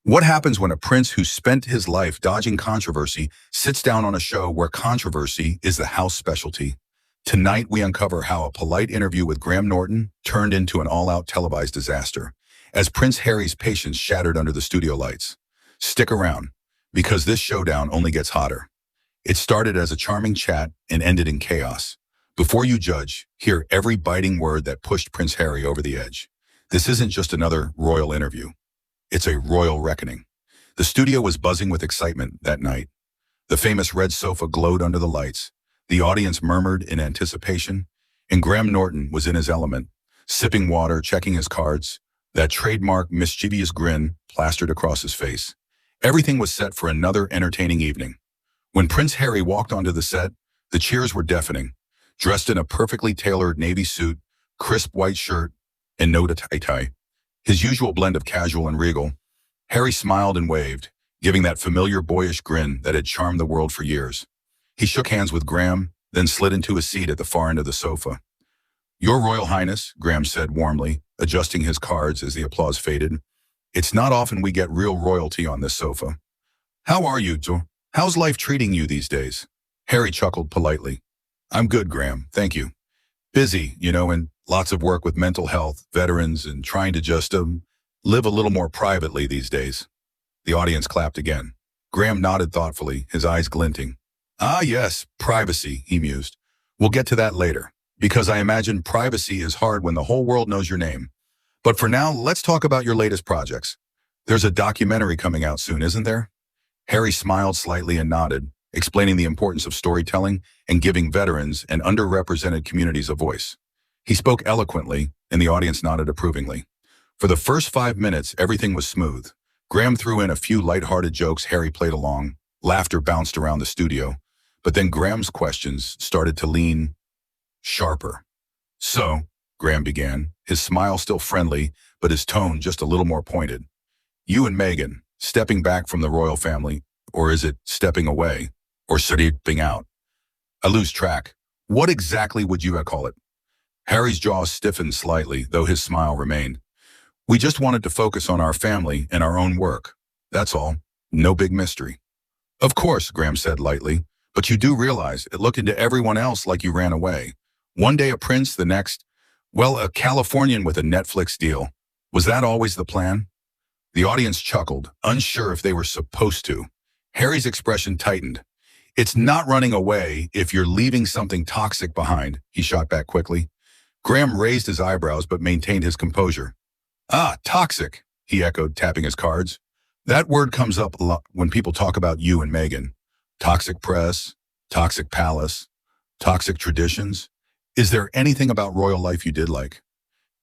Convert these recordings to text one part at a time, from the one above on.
What happens when a prince who spent his life dodging controversy sits down on a show where controversy is the house specialty? Tonight, we uncover how a polite interview with Graham Norton turned into an all-out televised disaster, as Prince Harry's patience shattered under the studio lights. Stick around, because this showdown only gets hotter. It started as a charming chat and ended in chaos. Before you judge, hear every biting word that pushed Prince Harry over the edge. This isn't just another royal interview. It's a royal reckoning. The studio was buzzing with excitement that night. The famous red sofa glowed under the lights. The audience murmured in anticipation, and Graham Norton was in his element, sipping water, checking his cards, that trademark mischievous grin plastered across his face. Everything was set for another entertaining evening. When Prince Harry walked onto the set, the cheers were deafening. Dressed in a perfectly tailored navy suit, crisp white shirt, and no tie, his usual blend of casual and regal, Harry smiled and waved, giving that familiar boyish grin that had charmed the world for years. He shook hands with Graham, then slid into a seat at the far end of the sofa. "Your Royal Highness," Graham said warmly, adjusting his cards as the applause faded. "It's not often we get real royalty on this sofa. How are you, Joe? How's life treating you these days?" Harry chuckled politely. "I'm good, Graham, thank you. Busy, and lots of work with mental health, veterans, and trying to just live a little more privately these days." The audience clapped again. Graham nodded thoughtfully, his eyes glinting. "Ah, yes, privacy," he mused. "We'll get to that later, because I imagine privacy is hard when the whole world knows your name. But for now, let's talk about your latest projects. There's a documentary coming out soon, isn't there?" Harry smiled slightly and nodded, explaining the importance of storytelling and giving veterans and underrepresented communities a voice. He spoke eloquently, and the audience nodded approvingly. For the first 5 minutes, everything was smooth. Graham threw in a few lighthearted jokes, Harry played along, laughter bounced around the studio. But then Graham's questions started to lean sharper. "So," Graham began, his smile still friendly, but his tone just a little more pointed. "You and Meghan, stepping back from the royal family, or is it stepping away, or stepping out? I lose track. What exactly would you call it?" Harry's jaw stiffened slightly, though his smile remained. "We just wanted to focus on our family and our own work. That's all. No big mystery." "Of course," Graham said lightly, "but you do realize it looked into everyone else like you ran away. One day a prince, the next, well, a Californian with a Netflix deal. Was that always the plan?" The audience chuckled, unsure if they were supposed to. Harry's expression tightened. "It's not running away if you're leaving something toxic behind," he shot back quickly. Graham raised his eyebrows but maintained his composure. "Ah, toxic," he echoed, tapping his cards. "That word comes up a lot when people talk about you and Meghan. Toxic press, toxic palace, toxic traditions. Is there anything about royal life you did like?"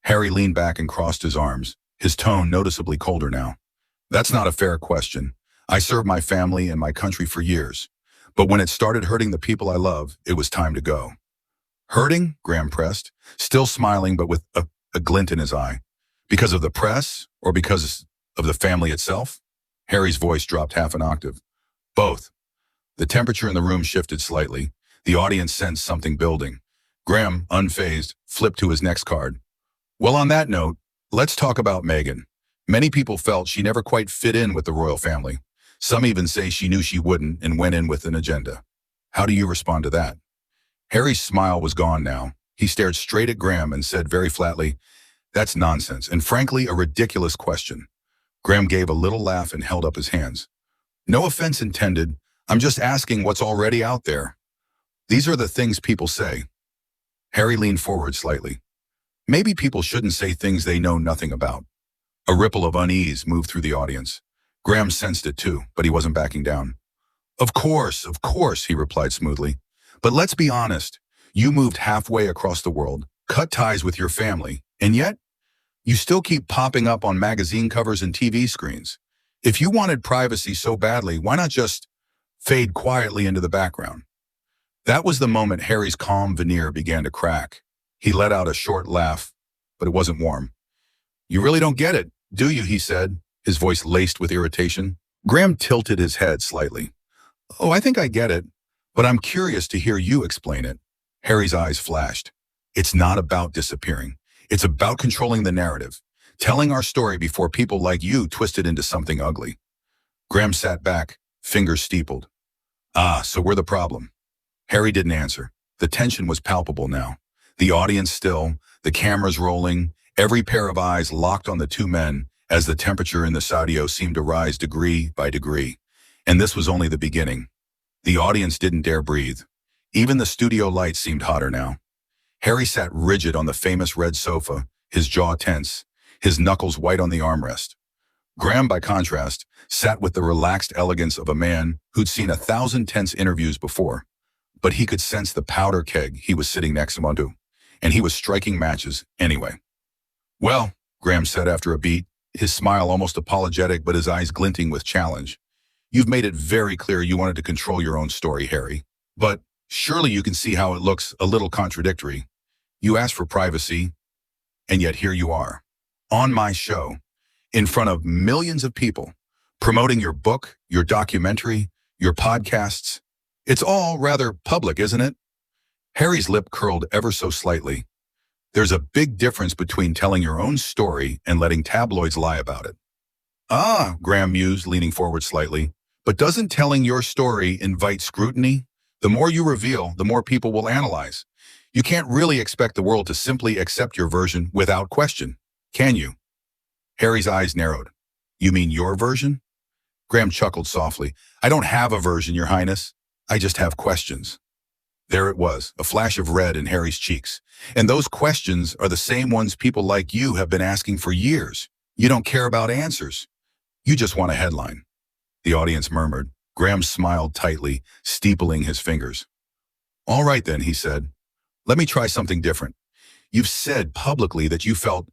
Harry leaned back and crossed his arms, his tone noticeably colder now. "That's not a fair question. I served my family and my country for years. But when it started hurting the people I love, it was time to go." "Hurting?" Graham pressed, still smiling but with a glint in his eye. "Because of the press or because of the family itself?" Harry's voice dropped half an octave. "Both." The temperature in the room shifted slightly. The audience sensed something building. Graham, unfazed, flipped to his next card. "Well, on that note, let's talk about Meghan. Many people felt she never quite fit in with the royal family. Some even say she knew she wouldn't and went in with an agenda. How do you respond to that?" Harry's smile was gone now. He stared straight at Graham and said very flatly, "That's nonsense, and frankly, a ridiculous question." Graham gave a little laugh and held up his hands. "No offense intended. I'm just asking what's already out there. These are the things people say." Harry leaned forward slightly. "Maybe people shouldn't say things they know nothing about." A ripple of unease moved through the audience. Graham sensed it too, but he wasn't backing down. Of course," he replied smoothly. "But let's be honest. You moved halfway across the world, cut ties with your family, and yet you still keep popping up on magazine covers and TV screens. If you wanted privacy so badly, why not just fade quietly into the background?" That was the moment Harry's calm veneer began to crack. He let out a short laugh, but it wasn't warm. "You really don't get it, do you?" he said, his voice laced with irritation. Graham tilted his head slightly. "Oh, I think I get it, but I'm curious to hear you explain it." Harry's eyes flashed. "It's not about disappearing. It's about controlling the narrative. Telling our story before people like you twist it into something ugly. Graham sat back, fingers steepled. Ah, so we're the problem. Harry didn't answer. The tension was palpable now. The audience still, the cameras rolling, every pair of eyes locked on the two men as the temperature in the studio seemed to rise degree by degree. And this was only the beginning. The audience didn't dare breathe. Even the studio lights seemed hotter now. Harry sat rigid on the famous red sofa, his jaw tense, his knuckles white on the armrest. Graham, by contrast, sat with the relaxed elegance of a man who'd seen 1,000 tense interviews before. But he could sense the powder keg he was sitting next to him, and he was striking matches anyway. Well, Graham said after a beat, his smile almost apologetic but his eyes glinting with challenge. You've made it very clear you wanted to control your own story, Harry. But surely you can see how it looks a little contradictory. You asked for privacy, and yet here you are, on my show, in front of millions of people, promoting your book, your documentary, your podcasts. It's all rather public, isn't it? Harry's lip curled ever so slightly. There's a big difference between telling your own story and letting tabloids lie about it. Ah, Graham mused, leaning forward slightly. But doesn't telling your story invite scrutiny? The more you reveal, the more people will analyze. You can't really expect the world to simply accept your version without question, can you? Harry's eyes narrowed. You mean your version? Graham chuckled softly. I don't have a version, Your Highness. I just have questions. There it was, a flash of red in Harry's cheeks. And those questions are the same ones people like you have been asking for years. You don't care about answers. You just want a headline. The audience murmured. Graham smiled tightly, steepling his fingers. All right then, he said. Let me try something different. You've said publicly that you felt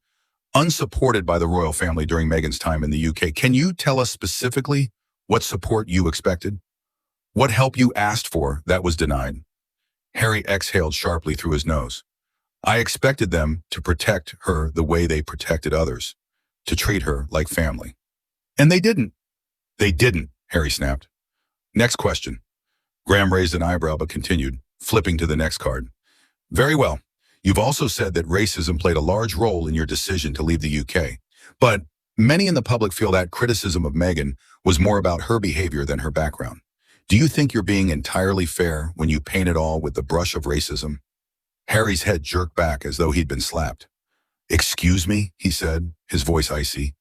unsupported by the royal family during Meghan's time in the UK. Can you tell us specifically what support you expected? What help you asked for that was denied? Harry exhaled sharply through his nose. I expected them to protect her the way they protected others, to treat her like family. And they didn't. They didn't, Harry snapped. Next question. Graham raised an eyebrow but continued, flipping to the next card. Very well. You've also said that racism played a large role in your decision to leave the UK. But many in the public feel that criticism of Meghan was more about her behavior than her background. Do you think you're being entirely fair when you paint it all with the brush of racism? Harry's head jerked back as though he'd been slapped. Excuse me, he said, his voice icy.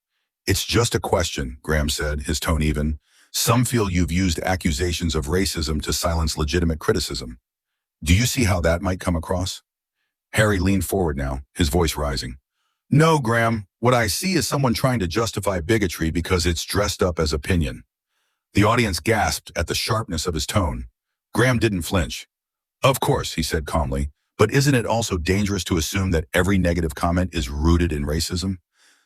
It's just a question, Graham said, his tone even. Some feel you've used accusations of racism to silence legitimate criticism. Do you see how that might come across? Harry leaned forward now, his voice rising. No, Graham, what I see is someone trying to justify bigotry because it's dressed up as opinion. The audience gasped at the sharpness of his tone. Graham didn't flinch. Of course, he said calmly, but isn't it also dangerous to assume that every negative comment is rooted in racism?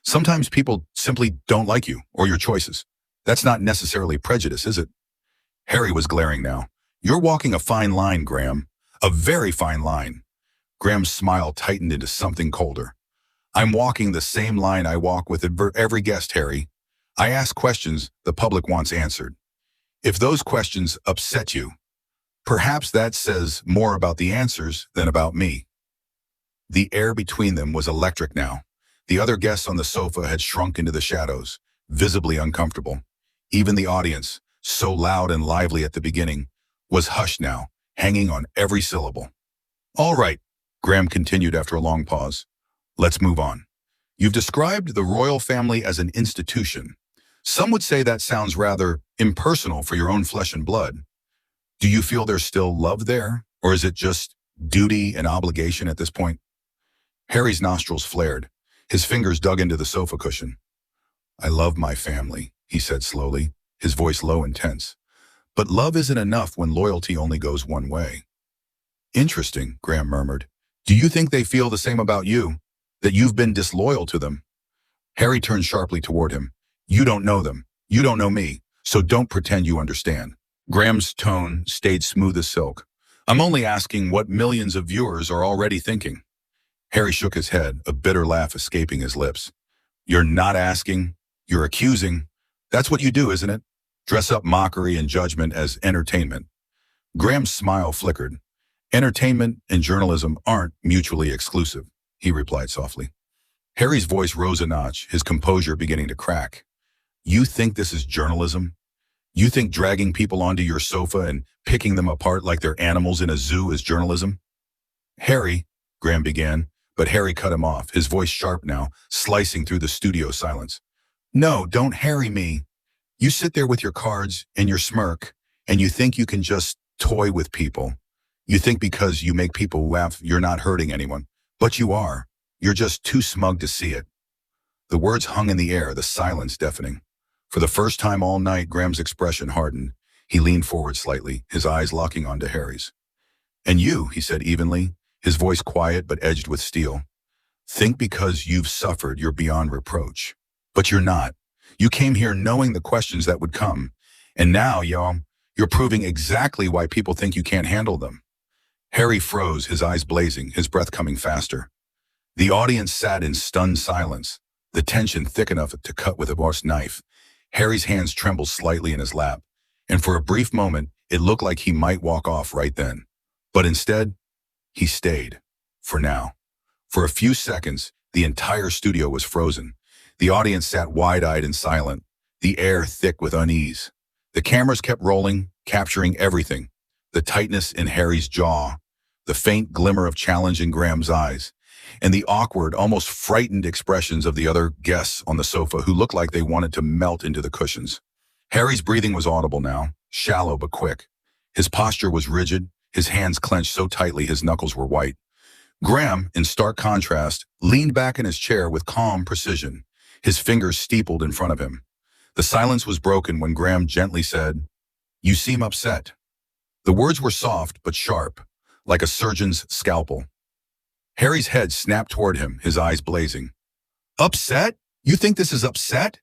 Sometimes people simply don't like you or your choices. That's not necessarily prejudice, is it? Harry was glaring now. You're walking a fine line, Graham. A very fine line. Graham's smile tightened into something colder. I'm walking the same line I walk with every guest, Harry. I ask questions the public wants answered. If those questions upset you, perhaps that says more about the answers than about me. The air between them was electric now. The other guests on the sofa had shrunk into the shadows, visibly uncomfortable. Even the audience, so loud and lively at the beginning, was hushed now, hanging on every syllable. All right, Graham continued after a long pause. Let's move on. You've described the royal family as an institution. Some would say that sounds rather impersonal for your own flesh and blood. Do you feel there's still love there, or is it just duty and obligation at this point? Harry's nostrils flared. His fingers dug into the sofa cushion. I love my family, he said slowly, his voice low and tense. But love isn't enough when loyalty only goes one way. Interesting, Graham murmured. Do you think they feel the same about you, that you've been disloyal to them? Harry turned sharply toward him. You don't know them. You don't know me. So don't pretend you understand. Graham's tone stayed smooth as silk. I'm only asking what millions of viewers are already thinking. Harry shook his head, a bitter laugh escaping his lips. You're not asking. You're accusing. That's what you do, isn't it? Dress up mockery and judgment as entertainment. Graham's smile flickered. Entertainment and journalism aren't mutually exclusive, he replied softly. Harry's voice rose a notch, his composure beginning to crack. You think this is journalism? You think dragging people onto your sofa and picking them apart like they're animals in a zoo is journalism? Harry, Graham began, but Harry cut him off, his voice sharp now, slicing through the studio silence. No, don't Harry me. You sit there with your cards and your smirk, and you think you can just toy with people. You think because you make people laugh, you're not hurting anyone. But you are. You're just too smug to see it. The words hung in the air, the silence deafening. For the first time all night, Graham's expression hardened. He leaned forward slightly, his eyes locking onto Harry's. And you, he said evenly, his voice quiet but edged with steel. Think because you've suffered, you're beyond reproach. But you're not. You came here knowing the questions that would come. And now, y'all, you're proving exactly why people think you can't handle them. Harry froze, his eyes blazing, his breath coming faster. The audience sat in stunned silence, the tension thick enough to cut with a boar's knife. Harry's hands trembled slightly in his lap, and for a brief moment, it looked like he might walk off right then. But instead, he stayed. For now. For a few seconds, the entire studio was frozen. The audience sat wide-eyed and silent, the air thick with unease. The cameras kept rolling, capturing everything. The tightness in Harry's jaw, the faint glimmer of challenge in Graham's eyes, and the awkward, almost frightened expressions of the other guests on the sofa who looked like they wanted to melt into the cushions. Harry's breathing was audible now, shallow but quick. His posture was rigid, his hands clenched so tightly his knuckles were white. Graham, in stark contrast, leaned back in his chair with calm precision, his fingers steepled in front of him. The silence was broken when Graham gently said, "You seem upset." The words were soft but sharp, like a surgeon's scalpel. Harry's head snapped toward him, his eyes blazing. Upset? You think this is upset?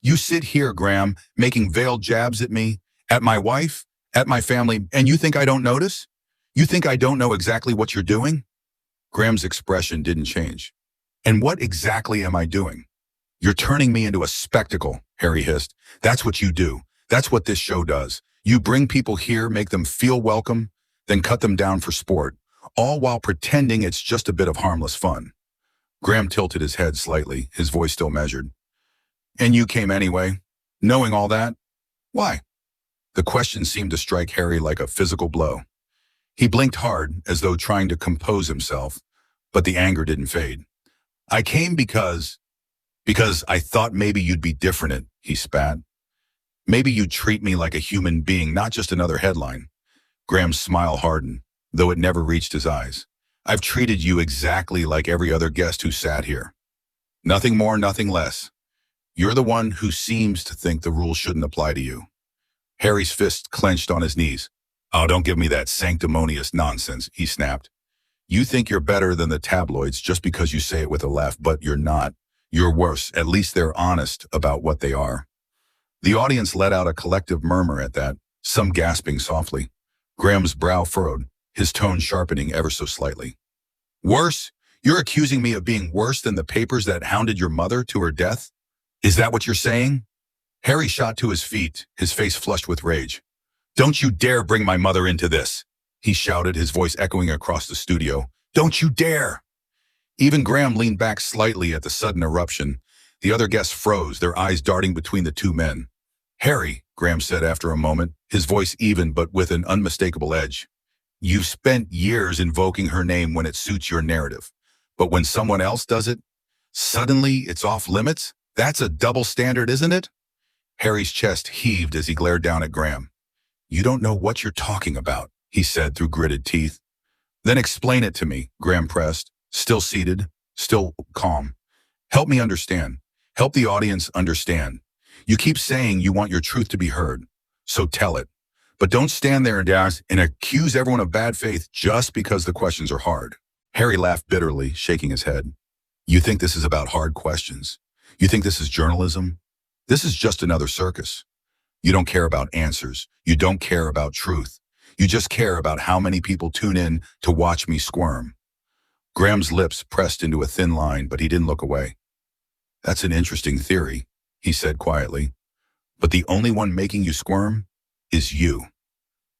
You sit here, Graham, making veiled jabs at me, at my wife, at my family, and you think I don't notice? You think I don't know exactly what you're doing? Graham's expression didn't change. And what exactly am I doing? You're turning me into a spectacle, Harry hissed. That's what you do. That's what this show does. You bring people here, make them feel welcome, then cut them down for sport, all while pretending it's just a bit of harmless fun. Graham tilted his head slightly, his voice still measured. And you came anyway, knowing all that? Why? The question seemed to strike Harry like a physical blow. He blinked hard, as though trying to compose himself, but the anger didn't fade. I came because I thought maybe you'd be different, he spat. Maybe you'd treat me like a human being, not just another headline. Graham's smile hardened, though it never reached his eyes. I've treated you exactly like every other guest who sat here. Nothing more, nothing less. You're the one who seems to think the rules shouldn't apply to you. Harry's fist clenched on his knees. Oh, don't give me that sanctimonious nonsense, he snapped. You think you're better than the tabloids just because you say it with a laugh, but you're not. You're worse. At least they're honest about what they are. The audience let out a collective murmur at that, some gasping softly. Graham's brow furrowed, his tone sharpening ever so slightly. Worse? You're accusing me of being worse than the papers that hounded your mother to her death? Is that what you're saying? Harry shot to his feet, his face flushed with rage. Don't you dare bring my mother into this, he shouted, his voice echoing across the studio. Don't you dare! Even Graham leaned back slightly at the sudden eruption. The other guests froze, their eyes darting between the two men. Harry, Graham said after a moment, his voice even but with an unmistakable edge. You've spent years invoking her name when it suits your narrative. But when someone else does it, suddenly it's off limits? That's a double standard, isn't it? Harry's chest heaved as he glared down at Graham. You don't know what you're talking about, he said through gritted teeth. Then explain it to me, Graham pressed, still seated, still calm. Help me understand. Help the audience understand. You keep saying you want your truth to be heard, so tell it. But don't stand there and accuse everyone of bad faith just because the questions are hard. Harry laughed bitterly, shaking his head. You think this is about hard questions? You think this is journalism? This is just another circus. You don't care about answers. You don't care about truth. You just care about how many people tune in to watch me squirm. Graham's lips pressed into a thin line, but he didn't look away. That's an interesting theory, he said quietly. But the only one making you squirm is you.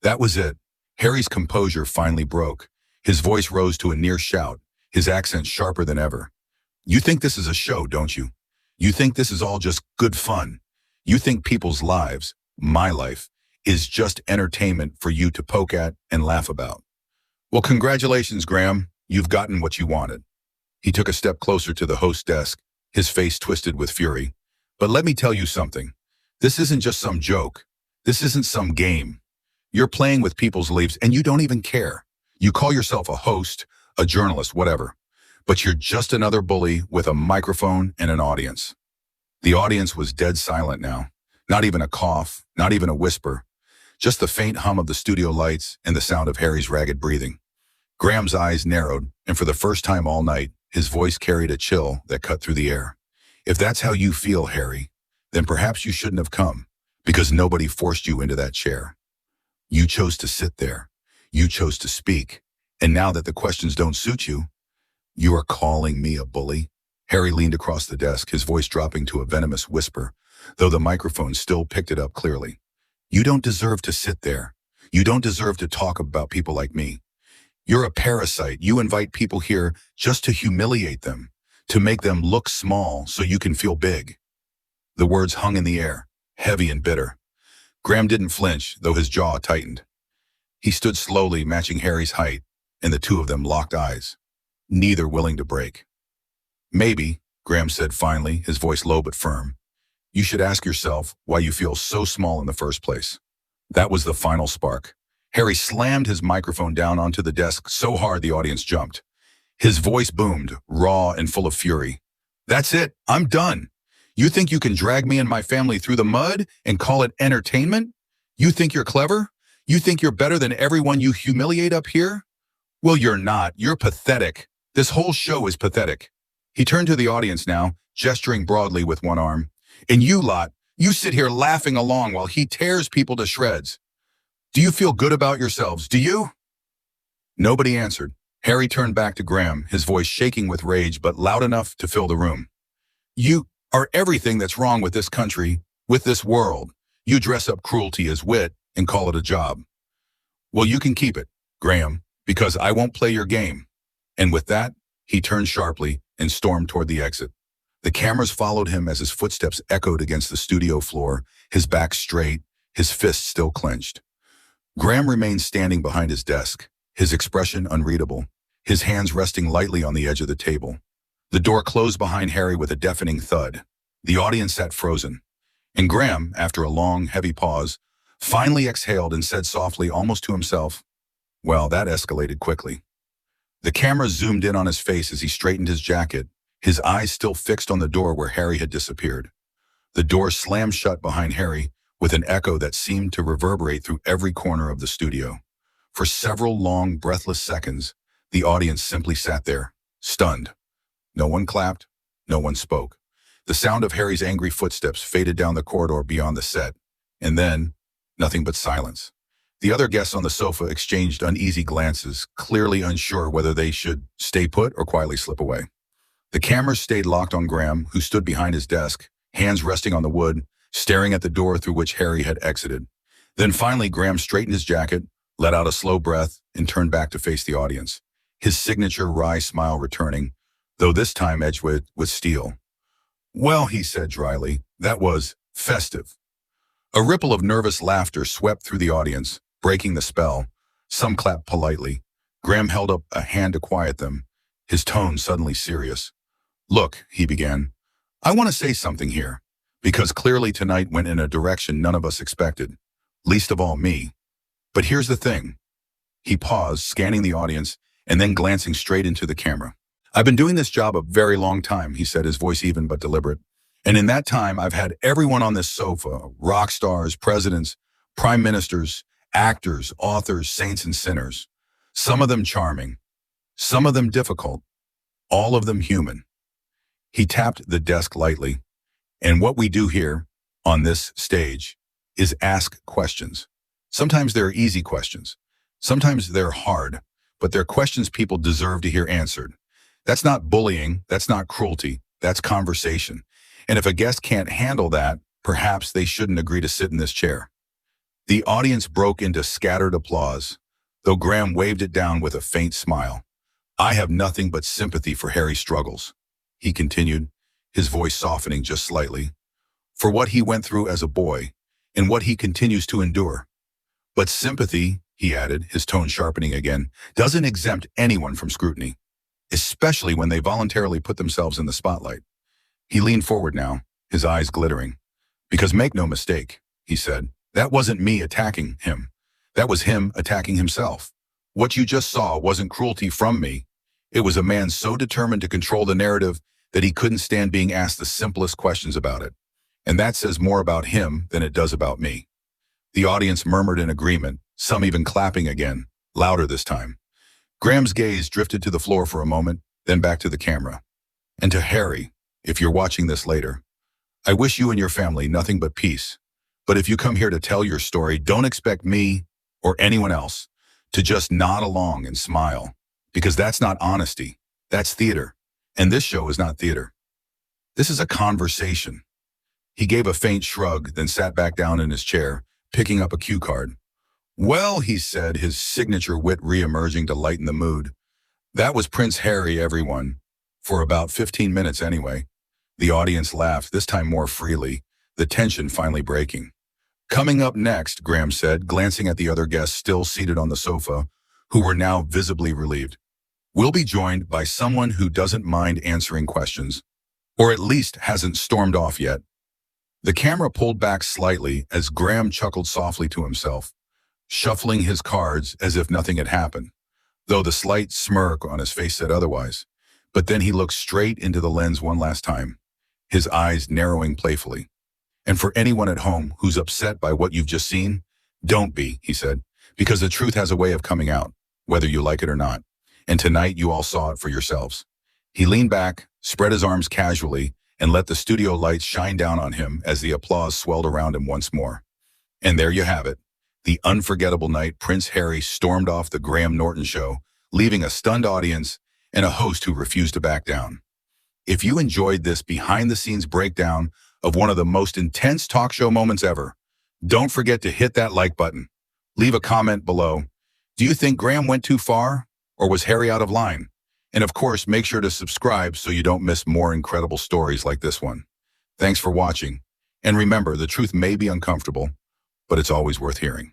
That was it. Harry's composure finally broke. His voice rose to a near shout, his accent sharper than ever. You think this is a show, don't you? You think this is all just good fun. You think people's lives, my life, is just entertainment for you to poke at and laugh about. Well, congratulations, Graham. You've gotten what you wanted. He took a step closer to the host's desk, his face twisted with fury. But let me tell you something. This isn't just some joke. This isn't some game. You're playing with people's lives and you don't even care. You call yourself a host, a journalist, whatever. But you're just another bully with a microphone and an audience. The audience was dead silent now. Not even a cough, not even a whisper. Just the faint hum of the studio lights and the sound of Harry's ragged breathing. Graham's eyes narrowed, and for the first time all night, his voice carried a chill that cut through the air. If that's how you feel, Harry, then perhaps you shouldn't have come, because nobody forced you into that chair. You chose to sit there. You chose to speak. And now that the questions don't suit you, you are calling me a bully? Harry leaned across the desk, his voice dropping to a venomous whisper, though the microphone still picked it up clearly. You don't deserve to sit there. You don't deserve to talk about people like me. You're a parasite. You invite people here just to humiliate them, to make them look small so you can feel big. The words hung in the air, heavy and bitter. Graham didn't flinch, though his jaw tightened. He stood slowly, matching Harry's height, and the two of them locked eyes, neither willing to break. Maybe, Graham said finally, his voice low but firm, you should ask yourself why you feel so small in the first place. That was the final spark. Harry slammed his microphone down onto the desk so hard the audience jumped. His voice boomed, raw and full of fury. That's it. I'm done. You think you can drag me and my family through the mud and call it entertainment? You think you're clever? You think you're better than everyone you humiliate up here? Well, you're not. You're pathetic. This whole show is pathetic. He turned to the audience now, gesturing broadly with one arm. And you lot, you sit here laughing along while he tears people to shreds. Do you feel good about yourselves? Do you? Nobody answered. Harry turned back to Graham, his voice shaking with rage but loud enough to fill the room. You are everything that's wrong with this country, with this world. You dress up cruelty as wit and call it a job. Well, you can keep it, Graham, because I won't play your game. And with that, he turned sharply and stormed toward the exit. The cameras followed him as his footsteps echoed against the studio floor, his back straight, his fists still clenched. Graham remained standing behind his desk, his expression unreadable, his hands resting lightly on the edge of the table. The door closed behind Harry with a deafening thud. The audience sat frozen. And Graham, after a long, heavy pause, finally exhaled and said softly, almost to himself, well, that escalated quickly. The camera zoomed in on his face as he straightened his jacket, his eyes still fixed on the door where Harry had disappeared. The door slammed shut behind Harry with an echo that seemed to reverberate through every corner of the studio. For several long, breathless seconds, the audience simply sat there, stunned. No one clapped, no one spoke. The sound of Harry's angry footsteps faded down the corridor beyond the set, and then, nothing but silence. The other guests on the sofa exchanged uneasy glances, clearly unsure whether they should stay put or quietly slip away. The cameras stayed locked on Graham, who stood behind his desk, hands resting on the wood, staring at the door through which Harry had exited. Then finally, Graham straightened his jacket, let out a slow breath, and turned back to face the audience, his signature wry smile returning, though this time edged with steel. Well, he said dryly, that was festive. A ripple of nervous laughter swept through the audience, breaking the spell. Some clapped politely. Graham held up a hand to quiet them, his tone suddenly serious. Look, he began, I want to say something here, because clearly tonight went in a direction none of us expected, least of all me. But here's the thing. He paused, scanning the audience, and then glancing straight into the camera. I've been doing this job a very long time, he said, his voice even but deliberate. And in that time, I've had everyone on this sofa, rock stars, presidents, prime ministers, actors, authors, saints, and sinners. Some of them charming, some of them difficult, all of them human. He tapped the desk lightly. And what we do here, on this stage, is ask questions. Sometimes they're easy questions. Sometimes they're hard, but they're questions people deserve to hear answered. That's not bullying, that's not cruelty, that's conversation. And if a guest can't handle that, perhaps they shouldn't agree to sit in this chair. The audience broke into scattered applause, though Graham waved it down with a faint smile. I have nothing but sympathy for Harry's struggles. he continued, his voice softening just slightly, for what he went through as a boy and what he continues to endure. But sympathy, he added, his tone sharpening again, doesn't exempt anyone from scrutiny, especially when they voluntarily put themselves in the spotlight. He leaned forward now, his eyes glittering. Because make no mistake, he said, that wasn't me attacking him. That was him attacking himself. What you just saw wasn't cruelty from me. It was a man so determined to control the narrative that he couldn't stand being asked the simplest questions about it. And that says more about him than it does about me. The audience murmured in agreement, some even clapping again, louder this time. Graham's gaze drifted to the floor for a moment, then back to the camera. And to Harry, if you're watching this later, I wish you and your family nothing but peace. But if you come here to tell your story, don't expect me or anyone else to just nod along and smile, because that's not honesty. That's theater. And this show is not theater. This is a conversation. He gave a faint shrug, then sat back down in his chair, picking up a cue card. Well, he said, his signature wit re-emerging to lighten the mood. That was Prince Harry, everyone. For about 15 minutes anyway. The audience laughed, this time more freely, the tension finally breaking. Coming up next, Graham said, glancing at the other guests still seated on the sofa, who were now visibly relieved. We'll be joined by someone who doesn't mind answering questions, or at least hasn't stormed off yet. The camera pulled back slightly as Graham chuckled softly to himself, shuffling his cards as if nothing had happened, though the slight smirk on his face said otherwise. But then he looked straight into the lens one last time, his eyes narrowing playfully. And for anyone at home who's upset by what you've just seen, don't be, he said, because the truth has a way of coming out, whether you like it or not. And tonight you all saw it for yourselves. He leaned back, spread his arms casually, and let the studio lights shine down on him as the applause swelled around him once more. And there you have it. The unforgettable night Prince Harry stormed off the Graham Norton show, leaving a stunned audience and a host who refused to back down. If you enjoyed this behind-the-scenes breakdown of one of the most intense talk show moments ever, don't forget to hit that like button. Leave a comment below. Do you think Graham went too far, or was Harry out of line? And of course, make sure to subscribe so you don't miss more incredible stories like this one. Thanks for watching. And remember, the truth may be uncomfortable, but it's always worth hearing.